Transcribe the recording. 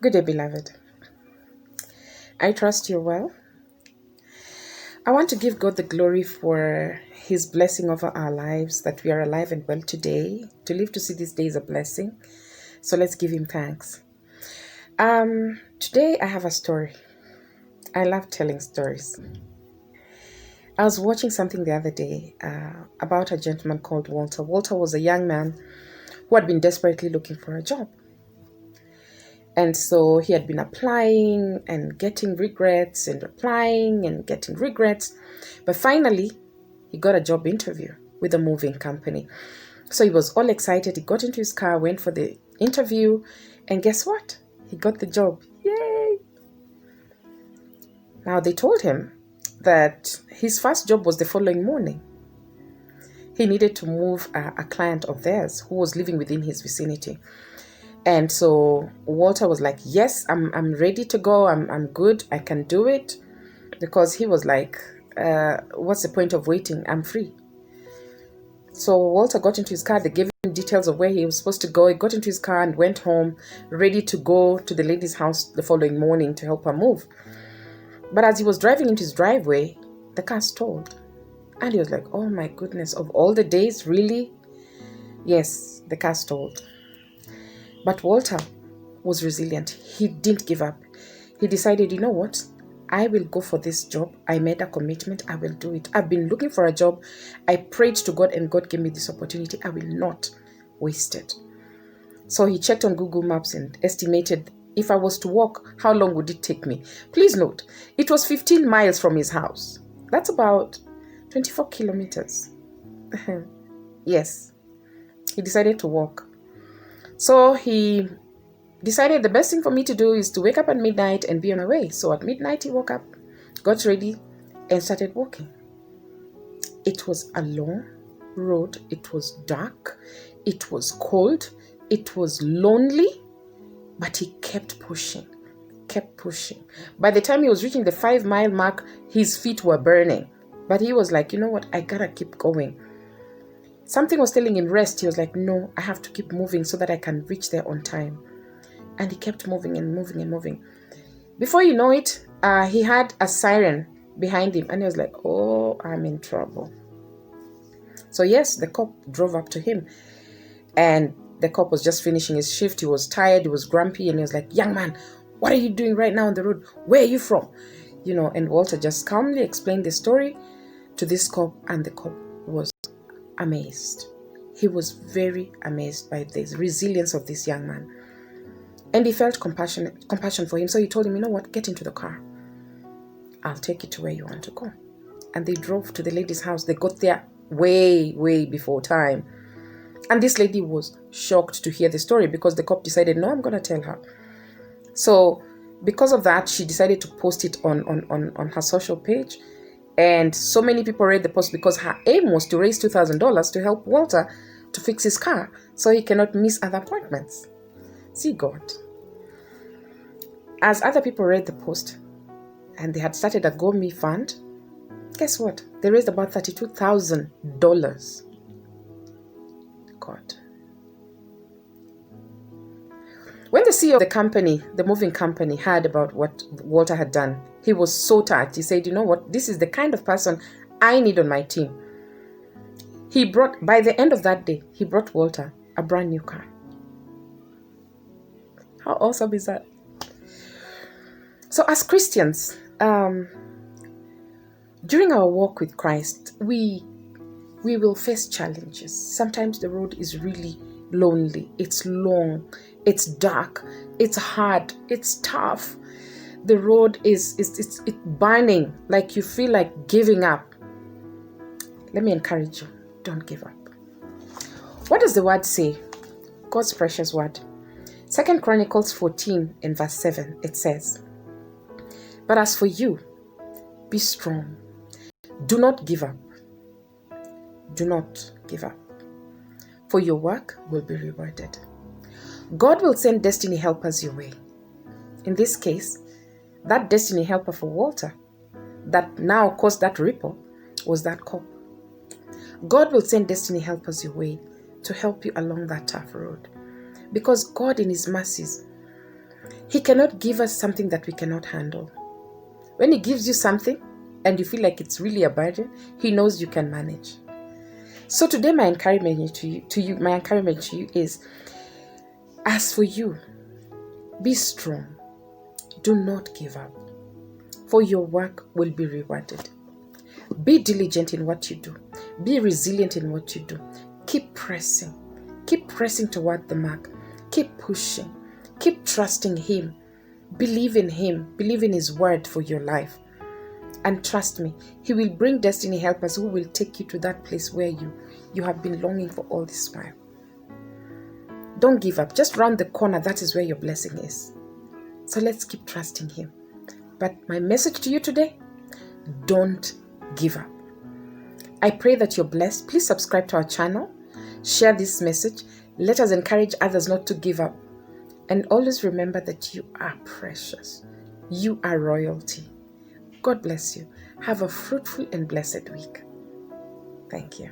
Good day, beloved. I trust you're well. I want to give God the glory for His blessing over our lives, that we are alive and well today. To live to see this day is a blessing. So let's give Him thanks. Today I have a story. I love telling stories. I was watching something the other day about a gentleman called Walter. Walter was a young man who had been desperately looking for a job. And so he had been applying and getting regrets and applying and getting regrets. But finally, he got a job interview with a moving company. So he was all excited. He got into his car, went for the interview, and guess what? He got the job. Yay! Now they told him that his first job was the following morning. He needed to move a client of theirs who was living within his vicinity. And so Walter was like, yes, I'm ready to go. I'm good. I can do it. Because he was like, what's the point of waiting? I'm free. So Walter got into his car. They gave him details of where he was supposed to go. He got into his car and went home, ready to go to the lady's house the following morning to help her move. But as he was driving into his driveway, the car stalled. And he was like, oh my goodness, of all the days, really? Yes, the car stalled. But Walter was resilient. He didn't give up. He decided, you know what? I will go for this job. I made a commitment. I will do it. I've been looking for a job. I prayed to God and God gave me this opportunity. I will not waste it. So he checked on Google Maps and estimated if I was to walk, how long would it take me? Please note, it was 15 miles from his house. That's about 24 kilometers. Yes, he decided to walk. So he decided the best thing for me to do is to wake up at midnight and be on my way. So at midnight, he woke up, got ready, and started walking. It was a long road. It was dark. It was cold. It was lonely. But he kept pushing, kept pushing. By the time he was reaching the 5-mile mark, his feet were burning. But he was like, you know what? I gotta keep going. Something was telling him rest. He was like, no, I have to keep moving so that I can reach there on time. And he kept moving and moving and moving. Before you know it, he had a siren behind him. And he was like, oh, I'm in trouble. So yes, the cop drove up to him. And the cop was just finishing his shift. He was tired. He was grumpy. And he was like, young man, what are you doing right now on the road? Where are you from? And Walter just calmly explained the story to this cop. And the cop was amazed. He was very amazed by the resilience of this young man. And he felt compassion for him. So he told him, you know what, get into the car. I'll take you to where you want to go. And they drove to the lady's house. They got there way, way before time. And this lady was shocked to hear the story because the cop decided, no, I'm going to tell her. So because of that, she decided to post it on her social page. And so many people read the post because her aim was to raise $2,000 to help Walter to fix his car so he cannot miss other appointments. See God. As other people read the post and they had started a GoMe fund, guess what? They raised about $32,000. God. When the CEO of the company, the moving company, heard about what Walter had done, he was so touched. He said, you know what? This is the kind of person I need on my team. By the end of that day, he brought Walter a brand new car. How awesome is that? So as Christians, during our walk with Christ, we will face challenges. Sometimes the road is really lonely. It's long. It's dark. It's hard. It's tough. The road it's burning, like you feel like giving up. Let me encourage you. Don't give up. What does the word say? God's precious word. 2 Chronicles 14 and verse 7, it says, but as for you, be strong. Do not give up. Do not give up. For your work will be rewarded. God will send destiny helpers your way. In this case, that destiny helper for Walter that now caused that ripple was that cop. God will send destiny helpers your way to help you along that tough road. Because God in His mercies, He cannot give us something that we cannot handle. When He gives you something and you feel like it's really a burden, He knows you can manage. So today, my encouragement to you is, as for you, be strong. Do not give up, for your work will be rewarded. Be diligent in what you do. Be resilient in what you do. Keep pressing. Keep pressing toward the mark. Keep pushing. Keep trusting Him. Believe in Him. Believe in His word for your life. And trust me, He will bring destiny helpers who will take you to that place where you have been longing for all this while. Don't give up. Just round the corner, that is where your blessing is. So let's keep trusting Him. But my message to you today, don't give up. I pray that you're blessed. Please subscribe to our channel. Share this message. Let us encourage others not to give up. And always remember that you are precious. You are royalty. God bless you. Have a fruitful and blessed week. Thank you.